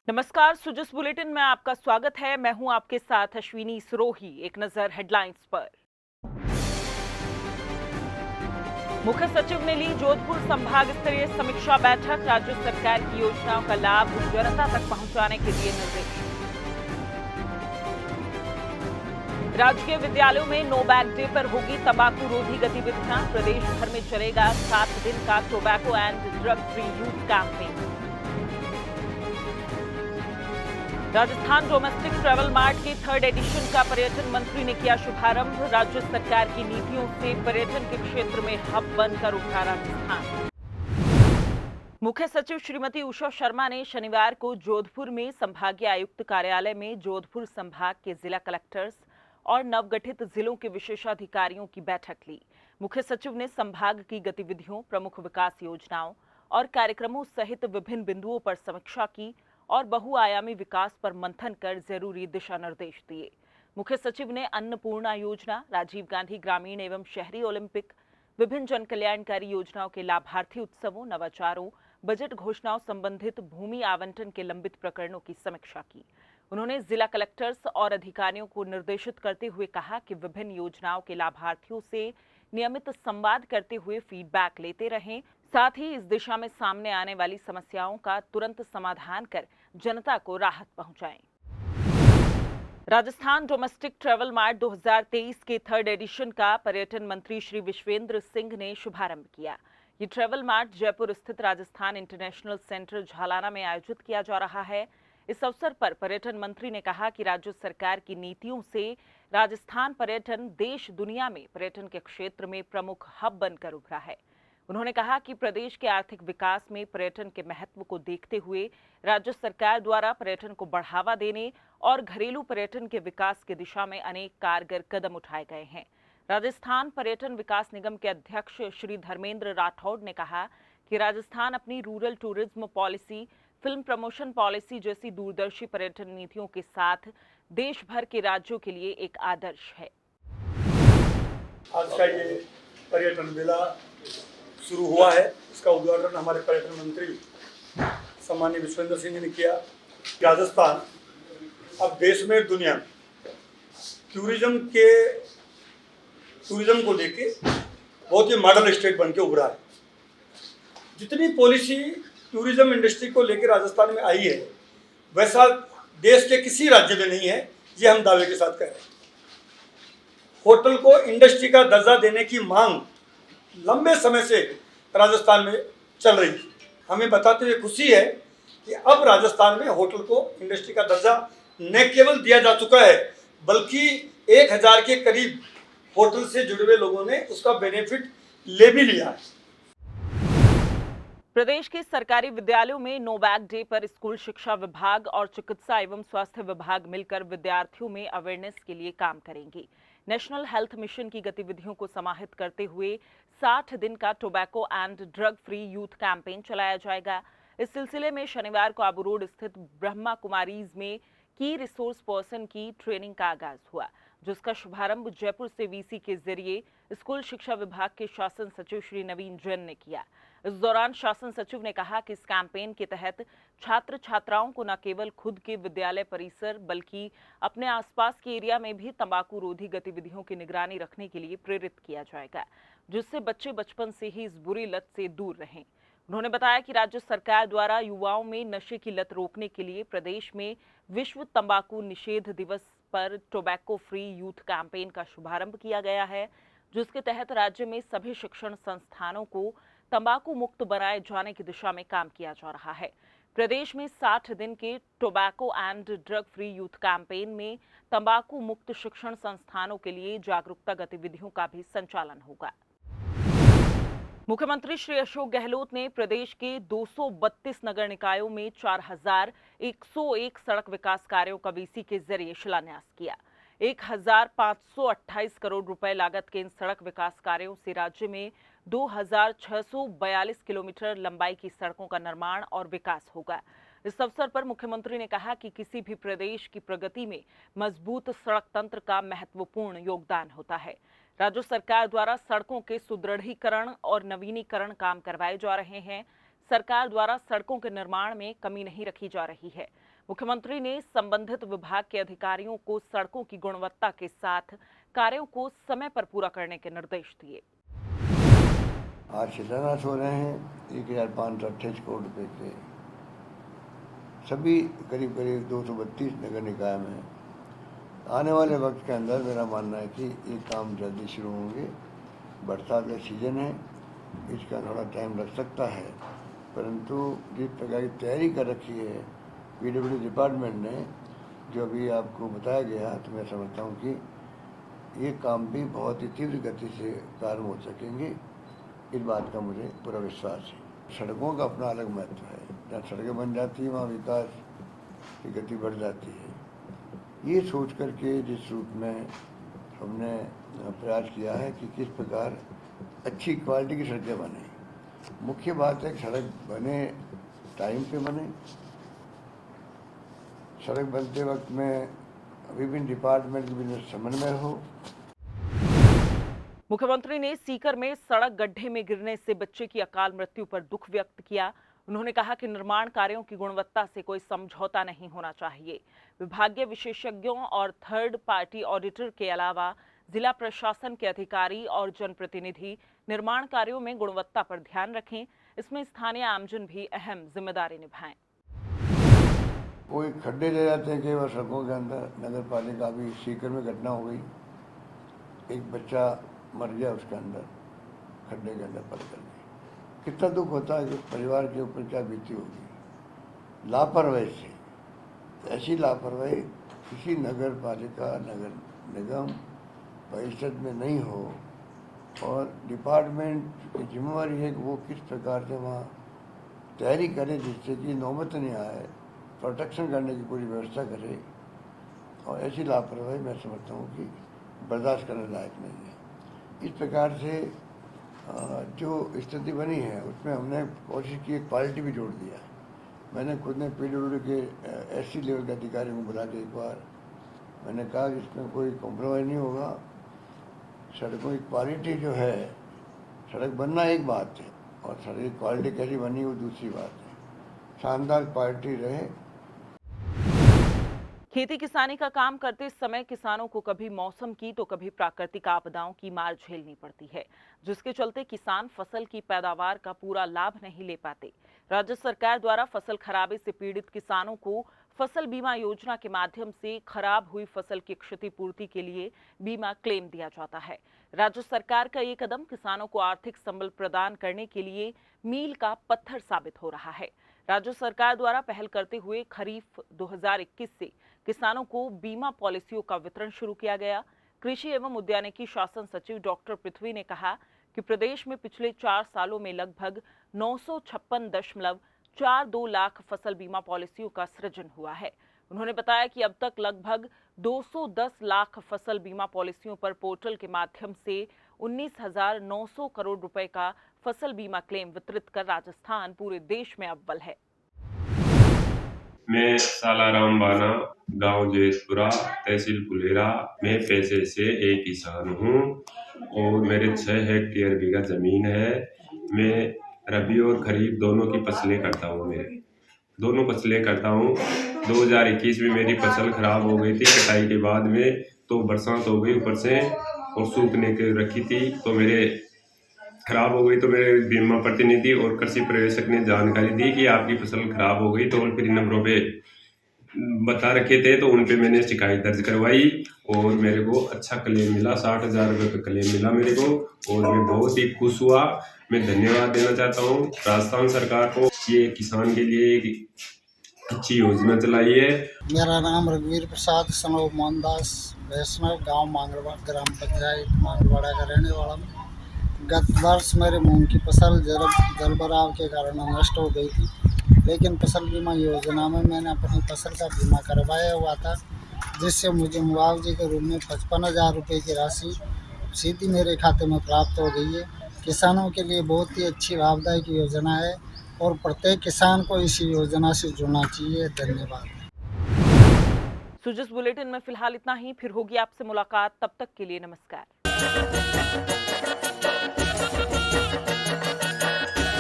नमस्कार, सुजस बुलेटिन में आपका स्वागत है। मैं हूं आपके साथ अश्विनी सिरोही। एक नजर हेडलाइंस पर। मुख्य सचिव ने ली जोधपुर संभाग स्तरीय समीक्षा बैठक। राज्य सरकार की योजनाओं का लाभ जनता तक पहुंचाने के दिए निर्देश। राजकीय विद्यालयों में नो बैग डे पर होगी तंबाकू रोधी गतिविधियां। प्रदेश भर में चलेगा 7 दिन का tobacco and drug free youth campaign. Rajasthan domestic travel mart के 3rd एडिशन का पर्यटन मंत्री ने किया शुभारंभ। राज्य सरकार की नीतियों से पर्यटन के क्षेत्र में हब बनकर उभरा राजस्थान। मुख्य सचिव श्रीमती उषा शर्मा ने शनिवार को जोधपुर में संभागीय आयुक्त कार्यालय में जोधपुर संभाग के जिला कलेक्टर्स और नवगठित जिलों के विशेषाधिकारियों की बैठक ली। मुख्य सचिव ने संभाग की गतिविधियों, प्रमुख विकास योजनाओं और कार्यक्रमों सहित विभिन्न बिंदुओं पर समीक्षा की और बहुआयामी विकास पर मंथन कर जरूरी दिशा निर्देश दिए। मुख्य सचिव ने अन्नपूर्णा योजना, राजीव गांधी ग्रामीण एवं शहरी ओलंपिक, विभिन्न जन कल्याणकारी योजनाओं के लाभार्थी उत्सवों, नवाचारों, बजट घोषणाओं संबंधित भूमि आवंटन के लंबित प्रकरणों की समीक्षा की। उन्होंने जिला कलेक्टर्स और अधिकारियों को निर्देशित करते हुए कहा कि विभिन्न योजनाओं के लाभार्थियों से नियमित संवाद करते हुए फीडबैक लेते रहें। साथ ही इस दिशा में सामने आने वाली समस्याओं का तुरंत समाधान कर जनता को राहत पहुंचाएं। राजस्थान डोमेस्टिक ट्रैवल मार्ट 2023 के 3rd एडिशन का पर्यटन मंत्री श्री विश्वेंद्र सिंह ने शुभारंभ किया। ये ट्रैवल मार्ट जयपुर स्थित राजस्थान इंटरनेशनल सेंटर झालाना में आयोजित किया जा रहा है। इस अवसर पर पर्यटन मंत्री ने कहा कि राज्य सरकार की नीतियों से राजस्थान पर्यटन देश दुनिया में पर्यटन के क्षेत्र में प्रमुख हब बनकर उभरा है। उन्होंने कहा कि प्रदेश के आर्थिक विकास में पर्यटन के महत्व को देखते हुए राज्य सरकार द्वारा पर्यटन को बढ़ावा देने और घरेलू पर्यटन के विकास की दिशा में अनेक कारगर कदम उठाए गए हैं। राजस्थान पर्यटन विकास निगम के अध्यक्ष श्री धर्मेंद्र राठौड़ ने कहा कि राजस्थान अपनी rural tourism policy, film promotion policy जैसी दूरदर्शी पर्यटन नीतियों के साथ देश भर के राज्यों के लिए एक आदर्श है। आज का ये पर्यटन मेला शुरू हुआ है। इसका उद्घाटन हमारे पर्यटन मंत्री सम्माननीय विश्वेंद्र सिंह ने किया। राजस्थान अब देश में, दुनिया में टूरिज्म को लेके बहुत ही मॉडल स्टेट बन के उभरा है। जितनी पॉलिसी टूरिज्म इंडस्ट्री को लेकर राजस्थान में आई है, वैसा देश के किसी राज्य में नहीं है, ये हम दावे के साथ कह रहे हैं। होटल को इंडस्ट्री का दर्जा देने की मांग लंबे समय से राजस्थान में चल रही थी। हमें बताते हुए खुशी है कि अब राजस्थान में होटल को इंडस्ट्री का दर्जा न केवल दिया जा चुका है, बल्कि 1000 के करीब होटल से जुड़े हुए लोगों ने उसका बेनिफिट ले भी लिया है। प्रदेश के सरकारी विद्यालयों में नो बैग डे पर स्कूल शिक्षा विभाग और चिकित्सा एवं स्वास्थ्य विभाग मिलकर विद्यार्थियों में अवेयरनेस के लिए काम करेंगे। नेशनल हेल्थ मिशन की गतिविधियों को समाहित करते हुए 60 दिन का tobacco and drug free youth campaign चलाया जाएगा। इस सिलसिले में शनिवार को आबू रोड स्थित ब्रह्मा कुमारीज में की रिसोर्स पर्सन की ट्रेनिंग का आगाज हुआ, जिसका शुभारंभ जयपुर से वीसी के जरिए स्कूल शिक्षा विभाग के शासन सचिव श्री नवीन जैन ने किया। इस दौरान शासन सचिव ने कहा कि इस कैंपेन के तहत छात्र छात्राओं को न केवल खुद के विद्यालय परिसर बल्कि अपने आसपास के एरिया में भी तंबाकू रोधी गतिविधियों की निगरानी रखने के लिए प्रेरित किया जाएगा, जिससे बच्चे बचपन से ही इस बुरी लत से दूर रहें। उन्होंने बताया कि राज्य सरकार द्वारा युवाओं में नशे की लत रोकने के लिए प्रदेश में विश्व तंबाकू निषेध दिवस पर टोबैको फ्री यूथ कैंपेन का शुभारंभ किया गया है, जिसके तहत राज्य में सभी शिक्षण संस्थानों को तंबाकू मुक्त बनाए जाने की दिशा में काम किया जा रहा है। प्रदेश में 60 दिन के tobacco and drug free youth campaign में तंबाकू मुक्त शिक्षण संस्थानों के लिए जागरूकता गतिविधियों का भी संचालन होगा। मुख्यमंत्री श्री अशोक गहलोत ने प्रदेश के 232 नगर निकायों में 4101 सड़क विकास कार्यों का वीसी के जरिए शिलान्यास किया। 1528 करोड़ रुपए लागत के इन सड़क विकास कार्यों से राज्य में 2642 किलोमीटर लंबाई की सड़कों का निर्माण और विकास होगा। इस अवसर पर मुख्यमंत्री ने कहा कि किसी भी प्रदेश की प्रगति में मजबूत सड़क तंत्र का महत्वपूर्ण योगदान होता है। राज्य सरकार द्वारा सड़कों के सुदृढ़ीकरण और नवीनीकरण काम करवाए जा रहे हैं। सरकार द्वारा सड़कों के निर्माण में कमी नहीं रखी जा रही है। मुख्यमंत्री ने संबंधित विभाग के अधिकारियों को सड़कों की गुणवत्ता के साथ कार्यों को समय पर पूरा करने के निर्देश दिए। आज शिलान्यास हो रहे हैं 1528 करोड़ रुपए के सभी करीब 232 नगर निकाय में। आने वाले वक्त के अंदर मेरा मानना है कि ये काम जल्दी शुरू होंगे। बरसात का सीजन है, इसका थोड़ा टाइम लग सकता है, परंतु जिस प्रकार की तैयारी कर रखी है पीडब्ल्यूडी डिपार्टमेंट ने, जो अभी आपको बताया गया, तो मैं समझता हूँ कि ये काम भी बहुत ही तीव्र गति से कार्य हो सकेंगे। इस बात का मुझे पूरा विश्वास है। सड़कों का अपना अलग महत्व है। जहाँ सड़कें बन जाती हैं वहाँ विकास की गति बढ़ जाती है। ये सोच करके जिस रूप में हमने प्रयास किया है कि किस प्रकार अच्छी क्वालिटी की सड़कें बने। मुख्य बात है कि सड़क बने टाइम पे बने। सड़क बनते वक्त में विभिन्न डिपार्टमेंट के बीच समन्वय हो। मुख्यमंत्री ने सीकर में सड़क गड्ढे में गिरने से बच्चे की अकाल मृत्यु पर दुख व्यक्त किया। उन्होंने कहा कि निर्माण कार्यों की गुणवत्ता से कोई समझौता नहीं होना चाहिए। विभागीय विशेषज्ञों और थर्ड पार्टी ऑडिटर के अलावा जिला प्रशासन के अधिकारी और जनप्रतिनिधि निर्माण कार्यों में गुणवत्ता पर ध्यान रखें। इसमें स्थानीय आमजन भी अहम जिम्मेदारी निभाएं। कोई खड्डे ले जाते हैं कई बार सड़कों के अंदर। नगर पालिका भी सीकर में घटना हो गई, एक बच्चा मर गया उसके अंदर, खड्डे के अंदर पड़ कर। कितना दुख होता है कि परिवार के ऊपर क्या बीती होगी लापरवाही से। ऐसी लापरवाही किसी नगर पालिका, नगर निगम, परिषद में नहीं हो। और डिपार्टमेंट की जिम्मेवारी है कि वो किस प्रकार से वहाँ तैयारी करे जिससे कि नौबत नहीं आए, प्रोटेक्शन करने की पूरी व्यवस्था करे। और ऐसी लापरवाही मैं समझता हूँ कि बर्दाश्त करने लायक नहीं है। इस प्रकार से जो स्थिति बनी है उसमें हमने कोशिश की क्वालिटी भी जोड़ दिया। मैंने खुद ने पीडब्ल्यूडी के एससी लेवल के अधिकारियों को बुला के एक बार मैंने कहा कि इसमें कोई कॉम्प्रोमाइज़ नहीं होगा। सड़कों की क्वालिटी जो है, सड़क बनना एक बात है और सड़क की क्वालिटी कैसी बनी वो दूसरी बात है। शानदार क्वालिटी रहे। खेती किसानी का काम करते समय किसानों को कभी मौसम की तो कभी प्राकृतिक आपदाओं की मार झेलनी पड़ती है, जिसके चलते किसान फसल की पैदावार का पूरा लाभ नहीं ले पाते। राज्य सरकार द्वारा फसल खराबे से पीड़ित किसानों को फसल बीमा योजना के माध्यम से खराब हुई फसल की क्षतिपूर्ति के लिए बीमा क्लेम दिया जाता है। राज्य सरकार का ये कदम किसानों को आर्थिक संबल प्रदान करने के लिए मील का पत्थर साबित हो रहा है। राज्य सरकार द्वारा पहल करते हुए खरीफ 2021 से किसानों को बीमा पॉलिसियों का वितरण शुरू किया गया। कृषि एवं उद्यानिकी शासन सचिव डॉक्टर पृथ्वी ने कहा कि प्रदेश में पिछले 4 सालों में लगभग 956.42 लाख फसल बीमा पॉलिसियों का सृजन हुआ है। उन्होंने बताया कि अब तक लगभग 210 लाख फसल बीमा पॉलिसियों पर पोर्टल के माध्यम से 19,900 करोड़ रुपए का फसल बीमा क्लेम वितरित कर राजस्थान पूरे देश में अव्वल है। मैं सालाराम बाना, गांव जयेशपुरा, तहसील फुलेरा में पैसे से एक किसान हूँ और मेरे 6 हेक्टेयर बीघा जमीन है। मैं रबी और खरीफ दोनों की फसलें करता हूँ। मेरे दोनों फसलें करता हूँ। 2021 में मेरी फसल खराब हो गई थी कटाई के बाद में, तो बरसात हो गई ऊपर से और सूखने के रखी थी, तो मेरे खराब हो गई। तो मेरे बीमा प्रतिनिधि और कृषि पर्यवेक्षक ने जानकारी दी कि आपकी फसल खराब हो गई, तो टोल फ्री नंबरों पे बता रखे थे, तो उन पे मैंने शिकायत दर्ज करवाई और मेरे को अच्छा क्लेम मिला। 60,000 रुपये का क्लेम मिला मेरे को और मैं बहुत ही खुश हुआ। मैं धन्यवाद देना चाहता हूँ राजस्थान सरकार को। ये किसान के लिए एक अच्छी योजना चलाई है। मेरा नाम रघुवीर प्रसाद सनोव मोहनदास वैष्णव, गांव मांगड़वाड़ा, ग्राम पंचायत मांगड़वाड़ा का रहने वाला हूँ। गत वर्ष मेरे मूंग की फसल जलभराव के कारण नष्ट हो गई थी, लेकिन फसल बीमा योजना में मैंने अपनी फसल का बीमा करवाया हुआ था, जिससे मुझे मुआवजे के रूप में 55,000 रुपये की राशि सीधी मेरे खाते में प्राप्त हो गई है। किसानों के लिए बहुत ही अच्छी लाभदायक योजना है और प्रत्येक किसान को इस योजना से जुड़ना चाहिए। धन्यवाद। सुजिस बुलेटिन में फिलहाल इतना ही। फिर होगी आपसे मुलाकात, तब तक के लिए नमस्कार।